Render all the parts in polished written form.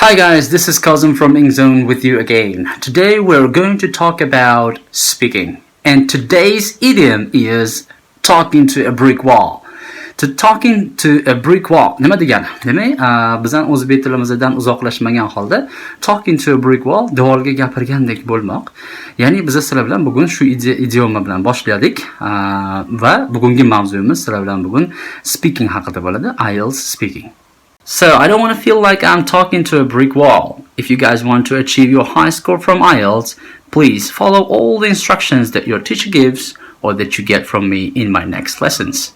Hi guys, this is Cousin from IngZone with you again. Today we're going to talk about speaking. And today's idiom is talking to a brick wall. Talking to a brick wall. Nima degani? Demak, bizdan o'zbek tilimizdan uzoqlashmagan holda talking to a brick wall devorga gapirgandek bo'lmoq. Ya'ni biz sizlar bilan bugun shu idioma bilan boshladik va bugungi mavzuyimiz sizlar bilan bugun speaking haqida bo'ladi, IELTS speaking. So, I don't want to feel like I'm talking to a brick wall. If you guys want to achieve your high score from IELTS, please follow all the instructions that your teacher gives or that you get from me in my next lessons.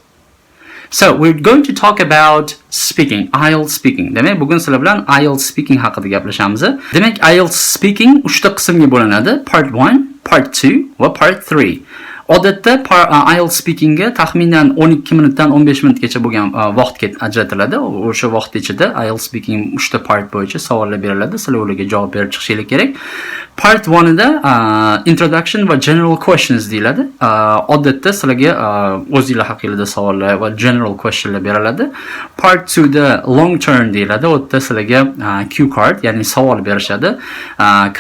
So, we're going to talk about speaking, IELTS speaking. Demak, bugun sizlar bilan IELTS speaking haqida gaplashamiz. Demak, IELTS speaking 3 ta qismga bo'linadi. Part 1, Part 2 va Part 3. Odatda IELTS speakingga taxminan 12 minutdan 15 minutgacha bo'lgan vaqt ajratiladi. O'sha vaqt ichida IELTS speaking 3 ta part bo'yicha savollar beriladi. Sizlar ularga javob berib chiqishingiz kerak. Part 1 da introduction va general questions deyiladi. Odatda sizlarga o'zingizlar haqingizda savollar va general questionlar beriladi. Part 2 da long term deyiladi. Odatda sizlarga cue card, ya'ni savol berishadi.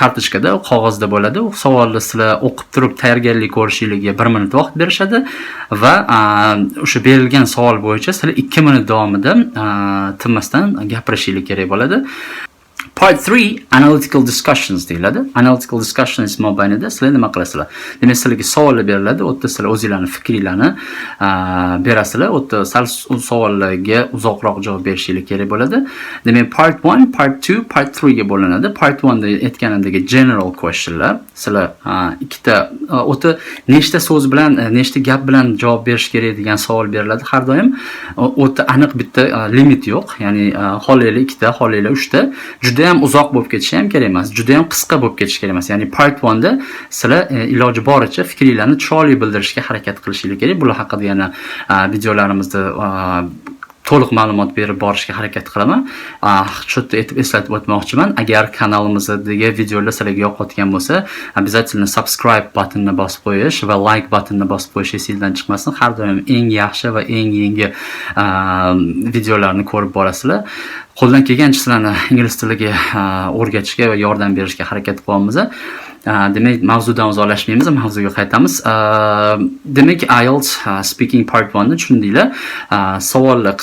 Kartochkada, qog'ozda bo'ladi. U savolni sizlar o'qib turib tayyorgarlik ko'rishingiz 1 minut vaqt berishadi va o'sha berilgan savol bo'yicha sizlar 2 minut davomida tinmasdan gapirishingiz kerak bo'ladi. Part 3, analytical discussions deyiladi. Analytical discussions mobaynida sizlar nima qilasizlar? Demak, sizlarga savollar beriladi. O'tda sizlar o'zingizlarning fikringlarni berasizlar. O'tda savollarga uzoqroq javob berishingiz kerak bo'ladi. Demak, part 1, part 2, part 3 ga bo'linadi. Part 1 da aytganimdek general questionlar. Sizlar ikkita o'tda nechta so'z bilan, nechta gap bilan javob berish kerak degan savol beriladi har doim. O'tda aniq bitta limit yo'q. Ya'ni xohlaylar 2 ta, xohlaylar 3 ta. Juda ham uzoq bo'lib ketishi ham kerak emas, juda ham qisqa bo'lib ketishi kerak emas. Ya'ni part 1 da sizlar iloji boricha fikringlarni chiroyli bildirishga harakat qilishingiz kerak. Bular haqida yana videolarimizda to'liq ma'lumot berib borishga harakat qilaman. Shu yerda aytib eslatib o'tmoqchiman. Agar kanalimizdagi videolar sizlarga yoqayotgan bo'lsa, обязательно subscribe buttonini bosib qo'yish va like buttonini bosib qo'yish esingizdan chiqmasin. Har doim eng yaxshi va eng yangi videolarni ko'rib borasizlar. Qo'ldan kelgancha sizlarni ingliz tiliga o'rgatishga va yordam berishga harakat qilyapmiz. Demak, mavzudan uzoqlashmaymiz, mavzuga qaytamiz. Demak, IELTS speaking part 1 ni tushundinglar. Savollar,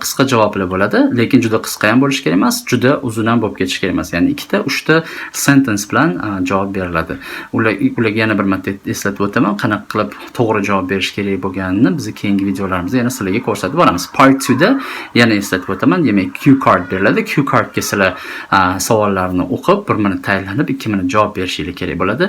qisqa javoblar bo'ladi, lekin juda qisqa ham bo'lishi kerak emas, juda uzun ham bo'lib ketishi kerak emas. Ya'ni 2 ta, 3 ta sentence bilan javob beriladi. Ularga yana bir marta eslatib o'taman, qanaqa qilib to'g'ri javob berish kerak bo'lganini biz keyingi videolarimizda yana sizlarga ko'rsatib boramiz. Part 2 da yana eslatib o'taman, demak, cue card beriladi. Cue cardga sizlar savollarni o'qib, 1 minut tayyorlanib, 2 minut javob berish kerak bo'ladi.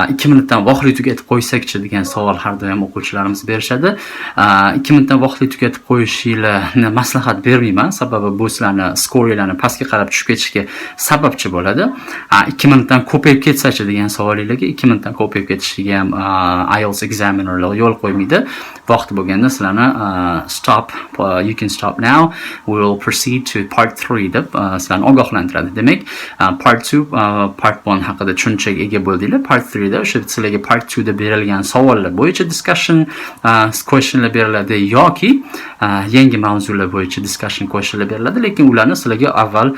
2 minutdan vaqtli tugatib qo'ysak-chi degan savol har doim o'quvchilarimiz berishadi. 2 minutdan vaqtli tugatib qo'yishinglarni maslahat bermayman, sababi bu sizlarni skorlarni pastga qarab tushib ketishiga sababchi bo'ladi. 2 minutdan ko'payib ketsa-chi degan savolingizga 2 minutdan ko'payib ketishiga ham IELTS examinerlar yo'l qo'ymaydi. Vaqti bo'lganda sizlarni stop, you can stop now, we will proceed to part 3 deb sizlarni ogohlantiradi. Demak, part 2, part 1 haqida tushuncha ega bo'ldinglar. Part 3 da o'sha sizlarga part 2 da berilgan savollar bo'yicha discussion questionlar beriladi yoki yangi mavzular bo'yicha discussion questionlar beriladi, lekin ularni sizlarga avval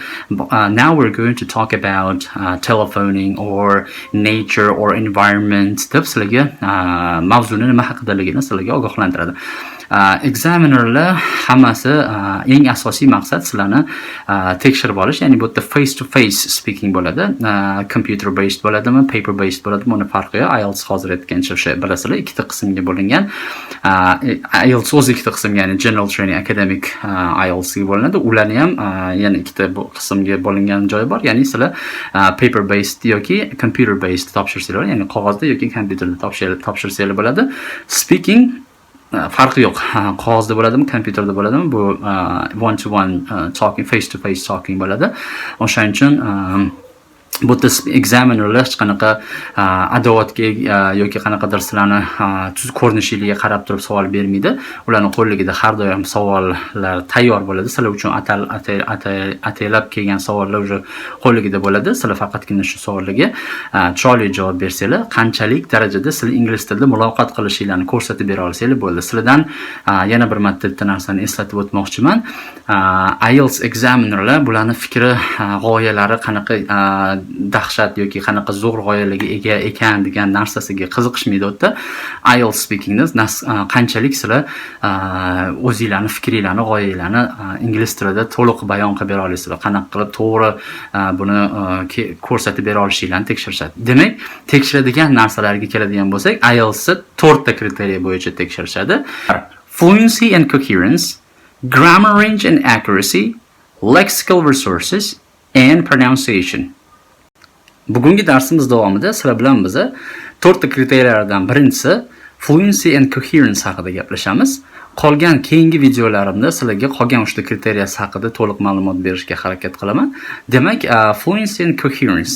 now we're going to talk about telephoning or nature or environment deb sizlarga mavzuni nima haqidaligini sizlarga ogohlantiradi. Examinerlar hammasi eng asosiy maqsad sizlarni tekshirib olish, ya'ni bu yerda face to face speaking bo'ladi. Computer based bo'ladimi, paper based bo'ladimi, uni farqi yo'q. IELTS hozir aytgancha o'sha bilasizlar, 2 ta qismga bo'lingan. IELTS o'zi 2 ta qismga, ya'ni general training, academic IELTS ga bo'linadi. Ularni ham yana 2 ta qismga bo'lingan joyi bor. Ya'ni sizlar paper based yoki computer based topshirsanglar, ya'ni qog'ozda yoki kompyuterda topshirsanglar bo'ladi. Speaking farqi yo'q. Qog'ozda bo'ladimi, kompyuterda bo'ladimi, bu one to one talking, face to face talking bo'ladi. O'shaning uchun bu examinerlar hech qanaqa adovatga yoki qanaqadir sizlarni tuz ko'rinishingizga qarab turib savol bermaydi. Ularning qo'lligida har doim savollar tayyor bo'ladi. Sizlar uchun ataylab kelgan savollar уже qo'lligida bo'ladi. Sizlar faqatgina shu savollarga chiroyli javob bersanglar, qanchalik darajada sizlar ingliz tilida muloqot qilishinglarni ko'rsatib bera olsanglar bo'ldi. Sizlardan yana bir marta bitta narsani eslatib o'tmoqchiman. IELTS examinerlar bularning fikri, g'oyalari qanaqa dahshat yoki qanaqa zo'r g'oyalarga ega ekan degan narsasiga qiziqishmaydi o'tda. IELTS speakingda qanchalik sizlar o'zingizlarning fikringlarni, g'oyalarni ingliz tilida to'liq bayon qilib bera olasizlar, qanaqa qilib to'g'ri buni ko'rsatib bera olishinglarni tekshirishadi. Demak, tekshiradigan narsalarga keladigan bo'lsak, IELTS 4 ta kriteriya bo'yicha tekshirishadi. Fluency and Coherence, Grammar Range and Accuracy, Lexical Resources and Pronunciation. Bugungi darsimiz davomida sizlar bilan biz 4 ta kriteriyalardan birinchisi Fluency and Coherence haqida gaplashamiz. Qolgan keyingi videolarimda sizlarga qolgan 3 ta kriteriyasi haqida to'liq ma'lumot berishga harakat qilaman. Demak, Fluency and Coherence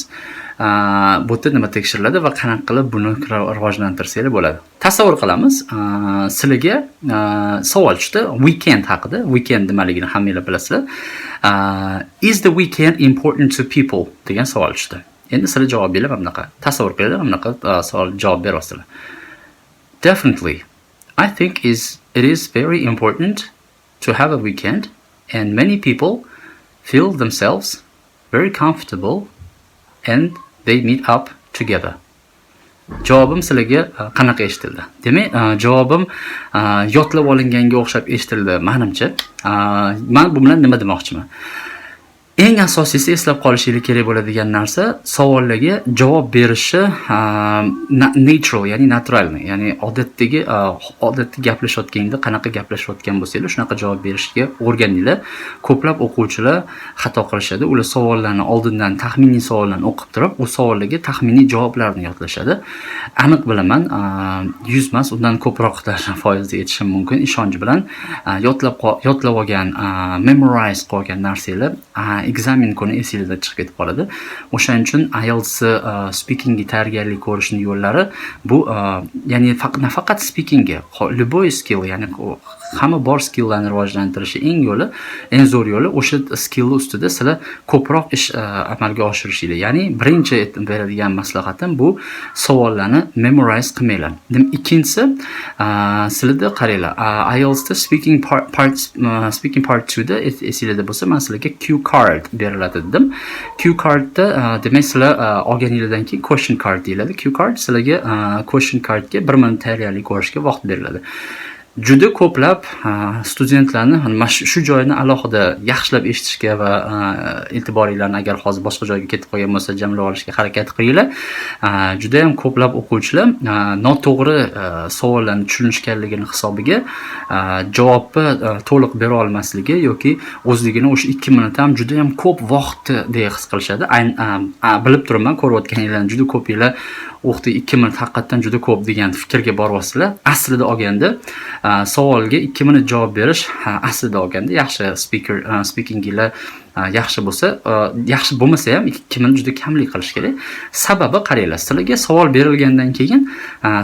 bu yerda nima tekshiriladi va qanaqa qilib buni rivojlantirsanglar bo'ladi. Tasavvur qilamiz, sizlarga savol tushdi weekend haqida. Weekend nimaligini hammanglar bilasizlar. Is the weekend important to people degan savol tushdi. Endi sizlar javob berib bunaqa tasavvur qilinglar, bunaqa savol javob berasizlar. Definitely, I think it is very important to have a weekend, and many people feel themselves very comfortable and they meet up together. Javobim sizlarga qanaqa eshitildi? Demak, javobim yodlab olinganga o'xshab eshitildi menimcha. Men bu bilan nima demoqchiman? Eng asosiysi eslab qolishingiz kerak bo'ladigan narsa savollarga javob berishi natural, ya'ni naturalni, ya'ni odatda gaplashayotganda qanaqa gaplashayotgan bo'lsangiz, shunaqa javob berishga o'rganinglar. Ko'plab o'quvchilar xato qilishadi. Ular savollarni oldindan taxminiy savollarni o'qib turib, u savollarga taxminiy javoblarni yodlashadi. Aniq bilaman, 100 emas, undan ko'proq foizda yetishim mumkin. Ishonch bilan yodlab olgan, memorize qilgan narsalar ekzamen kuni esingizda chiqib ketib qoladi. O'shaning uchun IELTS speakingga tayyorgarlik ko'rishning yo'llari bu, ya'ni nafaqat speakingga, любой skill, ya'ni hamma bor skilllarni rivojlantirishi eng zo'r yo'li o'sha skill ustida sizlar ko'proq ish amalga oshirishinglar. Ya'ni birinchi beradigan maslahatim bu savollarni memorize qilmanglar. Ikkinchisi, sizlarda qaranglar, IELTS speaking part 2 da esingizda bo'lsa, men sizlarga cue card beriladi dedim. Cue cardda demak sizlar olganingizdan keyin question card deyiladi. Cue card sizlarga question cardga 1 minut tayyorgarlik ko'rishga vaqt beriladi. Juda ko'plab studentlarni shu joyini alohida yaxshilab eshitishga va e'tiboringlarni agar hozir boshqa joyga ketib qolgan bo'lsa jamlab olishga harakat qilinglar. Juda ham ko'plab o'quvchilar noto'g'ri savollarni tushunishganligini hisobiga javobni to'liq bera olmasligi yoki o'zligini o'sha 2 minut ham juda ham ko'p vaqtdek his qilishadi. Bilib turibman, ko'rayotganinglarni juda ko'pinglar o'qdi 2 minut haqiqatan juda ko'p degan fikrga boryapsizlar. Aslida olganda savolga 2 minut javob berish aslida olganda yaxshi speakinglar yaxshi bo'lsa, yaxshi bo'lmasa ham 2 minut juda kamlik qilish kerak. Sababi qaranglar, sizlarga savol berilgandan keyin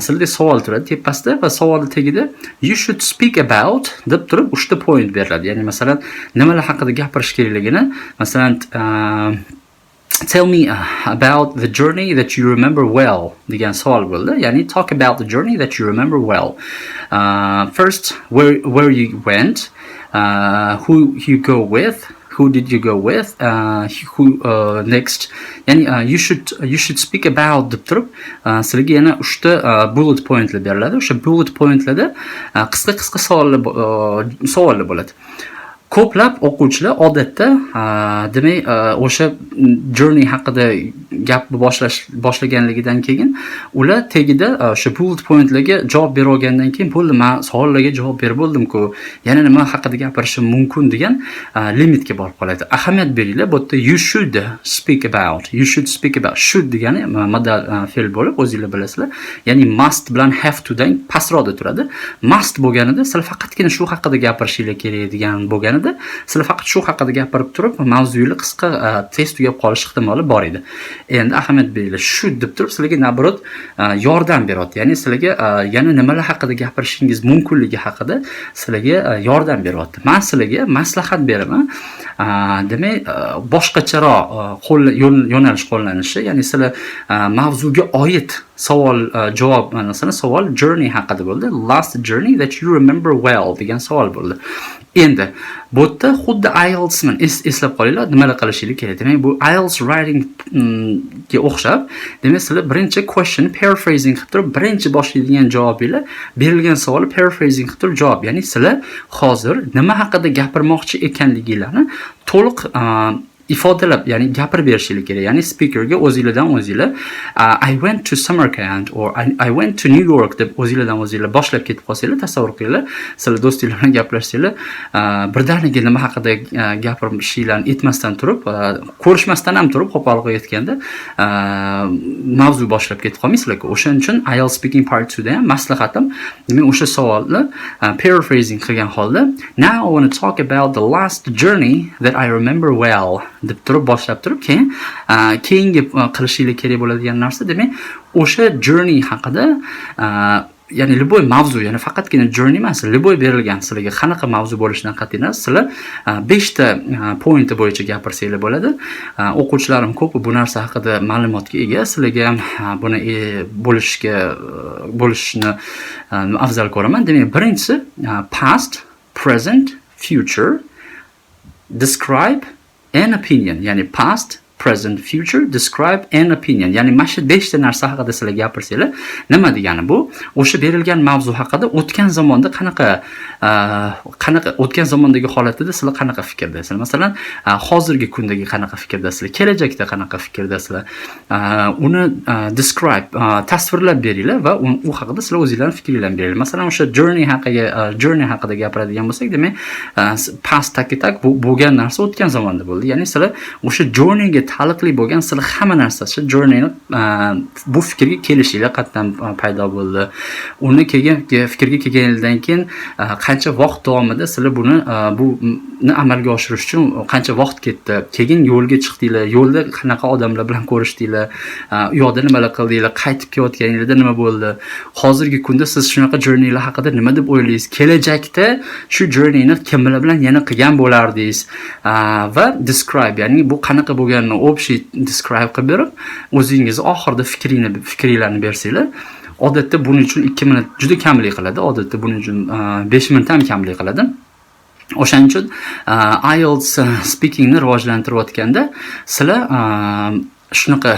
sizlarga savol turadi tepasida va savolning tagida you should speak about deb turib 3 ta point beriladi. Ya'ni masalan, nimalar haqida gapirish kerakligini, masalan, tell me about the journey that you remember well degan savol bo'ldi. Ya'ni talk about the journey that you remember well. First, where you went, who you go with, who did you go with, who next. Ya'ni you should speak about deb turib sizlarga yana 3 ta bullet pointlar beriladi. O'sha bullet pointlarda qisqa savollar bo'ladi. Ko'plab o'quvchilar odatda demak o'sha journey haqida gapni boshlaganligidan keyin ular tagida o'sha bullet pointlarga javob bera olgandan keyin bo'ldi, men savollarga javob berib bo'ldim-ku, yana nima haqida gapirishim mumkin degan limitga borib qoladi. Ahamiyat beringlar, bu yerda you should speak about, should degani modal fe'l bo'lib, o'zingizlar bilasizlar. Ya'ni must bilan have to dan pastroqda turadi. Must bo'lganida sizlar faqatgina shu haqida gapirishinglar kerak degan bo'lganida bo'lganda, sizlar faqat shu haqida gapirib turib, mavzuyni qisqa tez tugab qolish ehtimoli bor edi. Endi ahamiyat beringlar. Shu deb turib sizlarga nabrot yordam beryapti. Ya'ni sizlarga yana nimalar haqida gapirishingiz mumkinligi haqida sizlarga yordam beryapti. Men sizlarga maslahat beraman. Demak, boshqacharoq yo'nalish qo'llanishi, ya'ni sizlar mavzuga oid savol javob, masalan, savol journey haqida bo'ldi. Last journey that you remember well degan savol bo'ldi. Endi bu yerda xuddi IELTS men eslab qolinglar, nimalar qilishingiz kerak. Demak, bu IELTS writing ga o'xshab, demak, sizlar birinchi question paraphrasing qilib turib, birinchi boshlaydigan javobinglar berilgan savolni paraphrasing qilib turib javob. Ya'ni sizlar hozir nima haqida gapirmoqchi ekanligingizni to'liq ifodalab, ya'ni gapirib berishingiz kerak. Ya'ni speakerga o'zingizdan o'zingizlar I went to Samarkand or I went to New York deb o'zingizdan o'zingizlar boshlab ketib qolsanglar, tasavvur qilinglar, sizlar do'stinglar bilan gaplashsanglar, birdaniga nima haqida gapirishinglarni aytmasdan turib, ko'rishmasdan ham turib, qo'polga yetganda mavzu boshlab ketib qolmaysizlar-ku. O'shaning uchun IELTS Speaking Part 2 da ham maslahatim, demak, o'sha savolni paraphrasing qilgan holda now I want to talk about the last journey that I remember well deb turib boshlab turib, keyin keyingi qilishingiz kerak bo'ladigan narsa, demak, o'sha journey haqida, ya'ni liboy mavzu, ya'ni faqatgina journey emas, liboy berilgan sizlarga qanaqa mavzu bo'lishidan qat'iy nazar sizlar 5 ta pointi bo'yicha gapirsanglar bo'ladi. O'quvchilarim ko'p bu narsa haqida ma'lumotga ega. Sizlarga ham buni bo'lishni afzal ko'raman. Demak, birinchisi past, present, future, describe an opinion, ya'ni past, present, future, describe an opinion. Ya'ni mana shu 5 ta narsa haqida sizlar gapirsanglar, nima degani bu? O'sha berilgan mavzu haqida o'tgan zamonda qanaqa o'tgan zamondagi holatida sizlar qanaqa fikrdasizlar? Masalan, hozirgi kundagi qanaqa fikrdasizlar? Kelajakda qanaqa fikrdasizlar? Uni describe, tasvirlab beringlar va u haqida sizlar o'zingizlarning fikringizni beringlar. Masalan, o'sha journey haqida gapiradigan bo'lsak, demak, past tak bo'lgan narsa o'tgan zamonda bo'ldi. Ya'ni sizlar o'sha journeyga taalluqli bo'lgan sizlar hamma narsasi journeyni bu fikrga kelishinglar qatdan paydo bo'ldi. Uni fikrga kelganingizdan keyin qancha vaqt davomida sizlar buni amalga oshirish uchun qancha vaqt ketdi, keyin yo'lga chiqdinglar, yo'lda qanaqa odamlar bilan ko'rishdinglar, u yoqda nimalar qildinglar, qaytib kelayotganingizda nima bo'ldi, hozirgi kunda siz shunaqa journeylar haqida nima deb o'ylaysiz, kelajakda shu journeyni kimlar bilan yana qilgan bo'lardingiz, va describe, ya'ni bu qanaqa bo'lganini общий describe qilib berib, o'zingiz oxirida fikringlarni bersanglar, odatda buning uchun 2 minut juda kamlik qiladi. Odatda buning uchun 5 minut ham kamlik qiladi. O'shaning uchun IELTS speakingni rivojlantirayotganda sizlar shunaqa,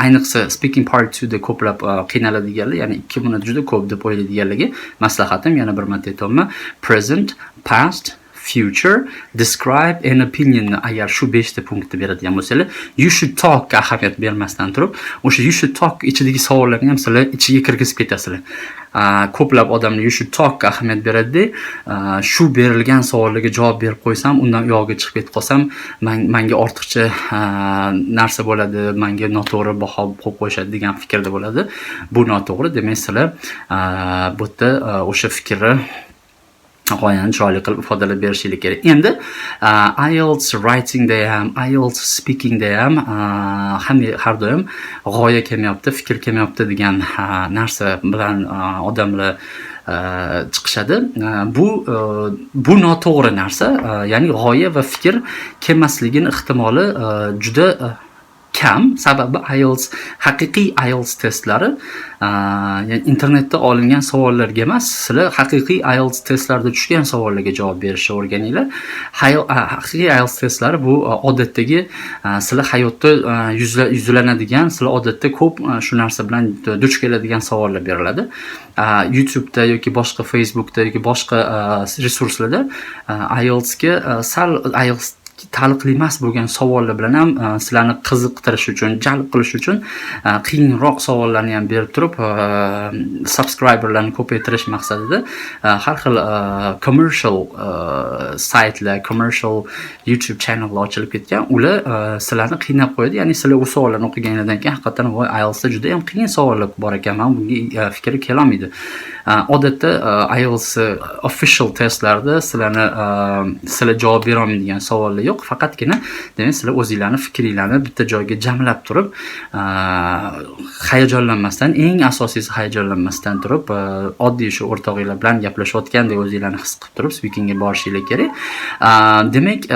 ayniqsa speaking part 2 da ko'plab qiynaladiganlar, ya'ni 2 minut juda ko'p deb o'ylaydiganlarga maslahatim yana bir marta aytaman, present, past, future, describe an opinion. Agar shu 5 ta punktni beradigan bo'lsangiz, you should talk ga ahamiyat bermasdan turib, o'sha you should talk ichidagi savollarni ham sizlar ichiga kirgizib ketasizlar. Ko'plab odamlar you should talk ga ahamiyat beradi. Shu berilgan savollarga javob berib qo'ysam, undan u yoqqa chiqib ketib qolsam, menga ortiqcha narsa bo'ladi, menga noto'g'ri baho qo'yib qo'yishadi degan fikrda bo'ladi. Bu noto'g'ri. Demak, sizlar bu yerda o'sha fikrni g'oyani chiroyli qilib ifodalab berishingiz kerak. Endi IELTS writing da ham, IELTS speaking da ham har doim g'oya kelmayapti, fikr kelmayapti degan narsa bilan odamlar chiqishadi. Bu noto'g'ri narsa. Ya'ni g'oya va fikr kelmasligini ehtimoli juda kam. Sababi haqiqiy IELTS testlari internetda olingan savollarga emas, sizlar haqiqiy IELTS testlarida tushgan savollarga javob berishni o'rganinglar. Haqiqiy IELTS testlari bu odatdagi sizlar hayotda yuzlanadigan, sizlar odatda ko'p shu narsa bilan duch keladigan savollar beriladi. YouTube'da yoki boshqa Facebook'da yoki boshqa resurslarda IELTSga taalluqli emas bo'lgan savollar bilan ham sizlarni qiziqtirish uchun, jalb qilish uchun qiyinroq savollarni ham berib turib, subscriberlarni ko'paytirish maqsadida har xil commercial saytlar, commercial YouTube channellar ochilib ketgan. Ular sizlarni qiynab qo'yadi. Ya'ni sizlar u savollarni o'qiganingizdan keyin haqiqatan voy IELTSda juda ham qiyin savollar bor ekan, men bunga fikri kelolmaydi. Odatda IELTS official testlarda sizlar javob bera olmaydigan savollar yo'q. Faqatgina demak sizlar o'zingizlarning fikringlarni bitta joyga jamlab turib, hayajonlanmasdan, eng asosiysi hayajonlanmasdan turib, oddiy shu o'rtog'inglar bilan gaplashayotgandek o'zingizlarni his qilib turib speakingga borishingiz kerak. Demak,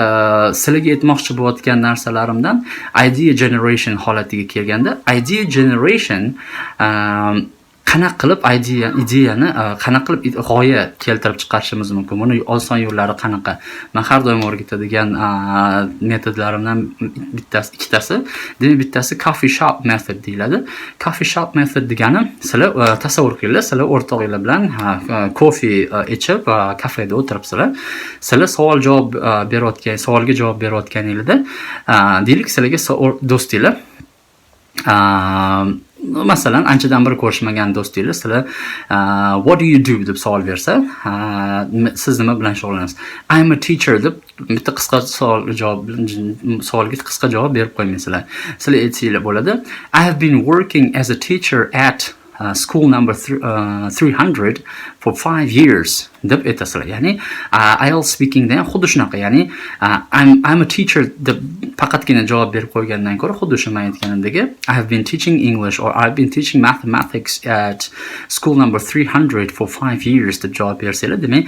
sizlarga aytmoqchi bo'layotgan narsalarimdan idea generation holatiga kelganda, idea generation qanaqa qilib ideyani qanaqa qilib g'oya keltirib chiqarishimiz mumkin? Buni oson yo'llari qanaqa? Men har doim o'rgatadigan metodlarimdan ikkitasi. Demak, bittasi coffee shop method deyiladi. Coffee shop method degani, sizlar tasavvur qilinglar, sizlar o'rtog'inglar bilan kofe ichib, kafeda o'tiribsizlar. Sizlar savolga javob berayotganingizda, deylik sizlarga do'stinglar masalan, anchadan beri ko'rishmagan do'stingiz sizlar what do you do deb savol bersa, siz nima bilan shug'ullanasiz? I'm a teacher deb bitta qisqa savolga qisqa javob berib qo'ymaysizlar. Sizlar aytsanglar bo'ladi, I have been working as a teacher at school number 300 for 5 years deb aytasizlar. Ya'ni IELTS speakingda ham xuddi shunaqa. Ya'ni I'm a teacher deb faqatgina javob berib qo'ygandan ko'ra, xuddi shu men aytganimdagi I have been teaching English or I've been teaching mathematics at school number 300 for 5 years deb javob bersanglar, demak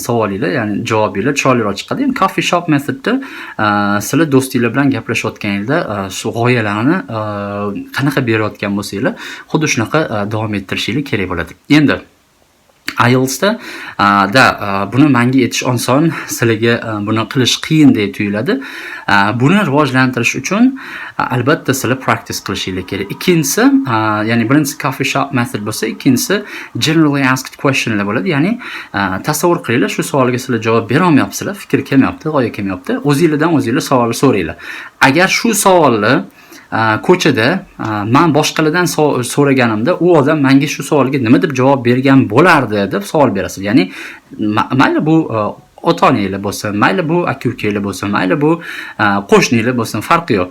savolinglar, ya'ni javobinglar chiroyliroq chiqadi. Ya'ni coffee shop metodda sizlar do'stinglar bilan gaplashayotganingizda shu g'oyalarni qanaqa berayotgan bo'lsanglar, xuddi shunaqa davom ettirishingiz kerak bo'ladi. Endi IELTSda buni menga aytish oson, sizlarga buni qilish qiyin deb tuyuladi. Buni rivojlantirish uchun albatta sizlar practice qilishingiz kerak. Ikkinchisi, ya'ni birinchisi coffee shop method bo'lsa, ikkinchisi generally asked questionlar bo'ladi. Ya'ni tasavvur qilinglar, shu savolga sizlar javob bera olmayapsizlar, fikr kelmayapti, g'oya kelmayapti. O'zingizlardan o'zingizlar savol so'ranglar. Agar shu savolni ko'chada men boshqalardan so'raganimda, u odam menga shu savolga nima deb javob bergan bo'lardi deb savol berasiz. Ya'ni mayli bu ota-onanglar bo'lsin, mayli bu aka-ukanglar bo'lsin, mayli bu qo'shninglar bo'lsin, farqi yo'q.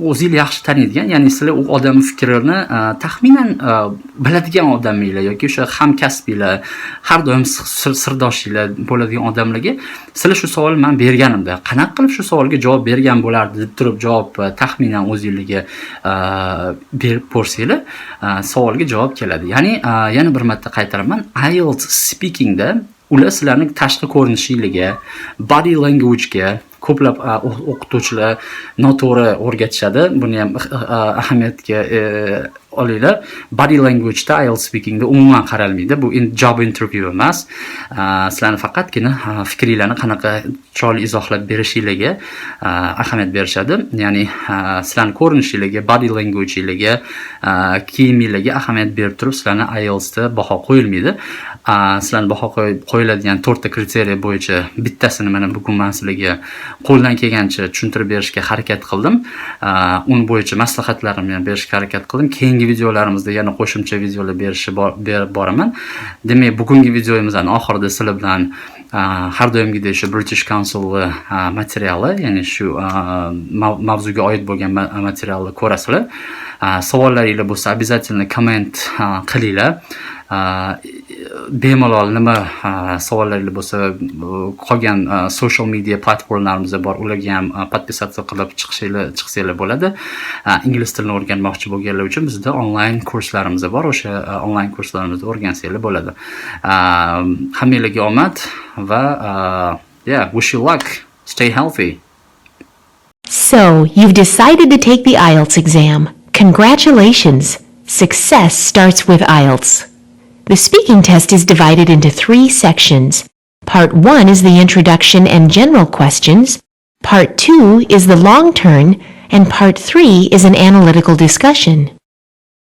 O'zingiz yaxshi taniydigan, ya'ni sizlar u odamning fikrini taxminan biladigan odaminglar yoki o'sha hamkasbinglar, har doim sirdoshinglar bo'ladigan odamlarga sizlar shu savol men berganimda qanaqa qilib shu savolga javob bergan bo'lardi deb turib javob taxminan o'zingizga berib ko'rsanglar, savolga javob keladi. Ya'ni yana bir marta qaytaraman, IELTS speakingda ular sizlarning tashqi ko'rinishingizga, body languagega ko'plab o'qituvchilar noto'g'ri o'rgatishadi. Buni ham ahamiyatga olinglar. Body languageda IELTS speakingda umuman qaralmaydi. Bu job interview emas. Sizlarni faqatgina fikringlarni qanaqa chiroyli izohlab berishingizga ahamiyat berishadi. Ya'ni sizlarning ko'rinishingizga, body languagingizga, kiyimingizga ahamiyat berib turib, sizlarni IELTSda baho qo'yilmaydi. Sizlarni baho qo'yiladigan 4 ta kriteriya bo'yicha bittasini mana bugun men sizlarga qo'ldan kelgancha tushuntirib berishga harakat qildim. Uni bo'yicha maslahatlarimni ham berishga harakat qildim. Keyingi videolarimizda yana qo'shimcha videolar berib boraman. Demak, bugungi videomizning oxirida sizlar bilan har doimgidek shu British Council materiali, ya'ni shu mavzuga oid bo'lgan materialni ko'rasizlar. Savollaringiz bo'lsa, обязательно komment qilinglar. Bemalol nima savollaringiz bo'lsa, qolgan social media platformlarimizda bor, ularga ham podpisatsiya qilib chiqsanglar bo'ladi. Ingliz tilini o'rganmoqchi bo'lganlar uchun bizda onlayn kurslarimiz bor, o'sha onlayn kurslarimizni o'rgansanglar bo'ladi. Hammanglarga omad va wish you luck. Stay healthy. So, you've decided to take the IELTS exam. Congratulations! Success starts with IELTS. The speaking test is divided into 3 sections. Part 1 is the introduction and general questions. Part 2 is the long turn, and Part 3 is an analytical discussion.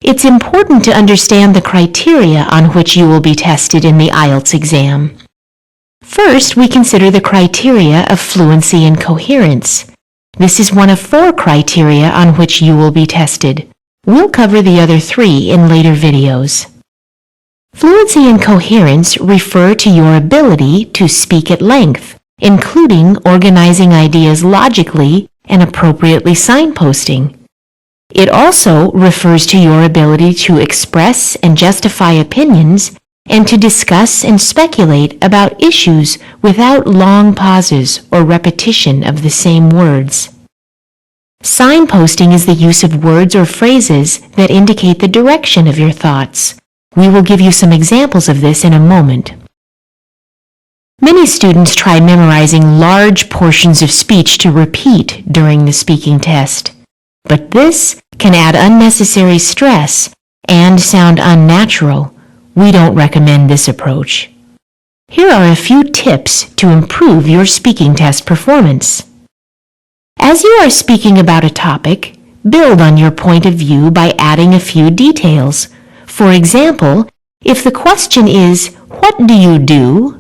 It's important to understand the criteria on which you will be tested in the IELTS exam. First, we consider the criteria of fluency and coherence. This is one of 4 criteria on which you will be tested. We'll cover the other 3 in later videos. Fluency and coherence refer to your ability to speak at length, including organizing ideas logically and appropriately signposting. It also refers to your ability to express and justify opinions and to discuss and speculate about issues without long pauses or repetition of the same words. Signposting is the use of words or phrases that indicate the direction of your thoughts. We will give you some examples of this in a moment. Many students try memorizing large portions of speech to repeat during the speaking test, but this can add unnecessary stress and sound unnatural. We don't recommend this approach. Here are a few tips to improve your speaking test performance. As you are speaking about a topic, build on your point of view by adding a few details. For example, if the question is, "What do you do?"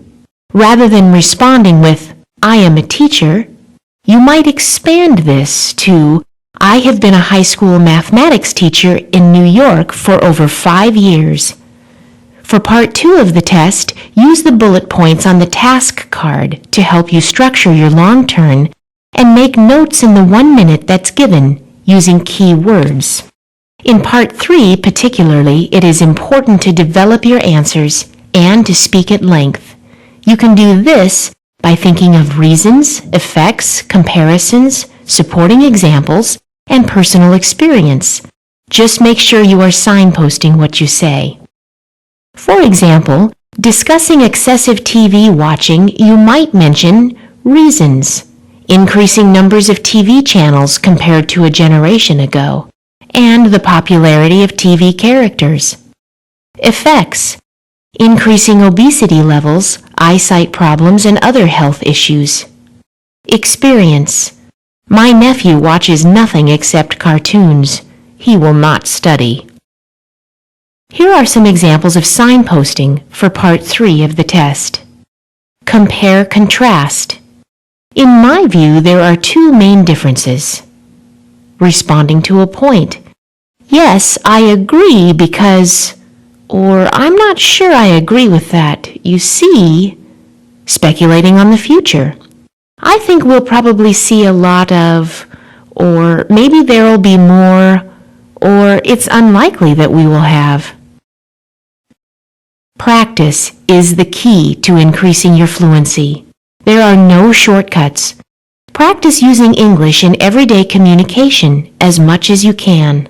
rather than responding with, "I am a teacher," you might expand this to, "I have been a high school mathematics teacher in New York for over 5 years. For part 2 of the test, use the bullet points on the task card to help you structure your long turn and make notes in the 1 minute that's given using key words. In part 3 particularly, it is important to develop your answers and to speak at length. You can do this by thinking of reasons, effects, comparisons, supporting examples, and personal experience. Just make sure you are signposting what you say. For example, discussing excessive TV watching, you might mention reasons, increasing numbers of TV channels compared to a generation ago, and the popularity of TV characters. Effects, increasing obesity levels, eyesight problems, and other health issues. Experience, my nephew watches nothing except cartoons. He will not study. Here are some examples of signposting for part 3 of the test. Compare-contrast. In my view, there are 2 main differences. Responding to a point. Yes, I agree because, or I'm not sure I agree with that. You see, speculating on the future. I think we'll probably see a lot of, or maybe there'll be more, or it's unlikely that we will have. Practice is the key to increasing your fluency. There are no shortcuts. Practice using English in everyday communication as much as you can.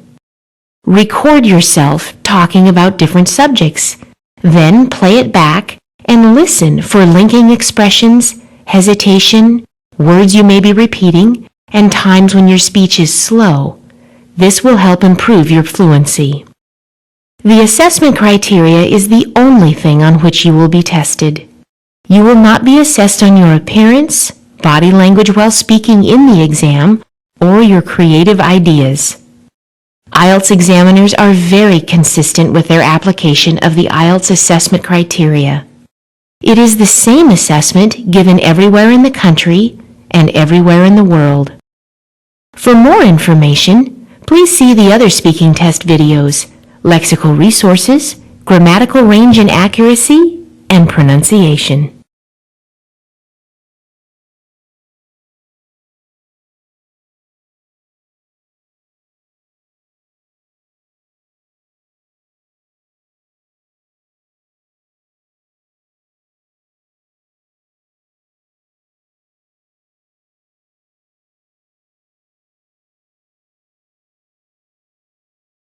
Record yourself talking about different subjects. Then play it back and listen for linking expressions, hesitation, words you may be repeating, and times when your speech is slow. This will help improve your fluency. The assessment criteria is the only thing on which you will be tested. You will not be assessed on your appearance, body language while speaking in the exam, or your creative ideas. IELTS examiners are very consistent with their application of the IELTS assessment criteria. It is the same assessment given everywhere in the country and everywhere in the world. For more information, please see the other speaking test videos, Lexical Resources, Grammatical Range and Accuracy, and Pronunciation.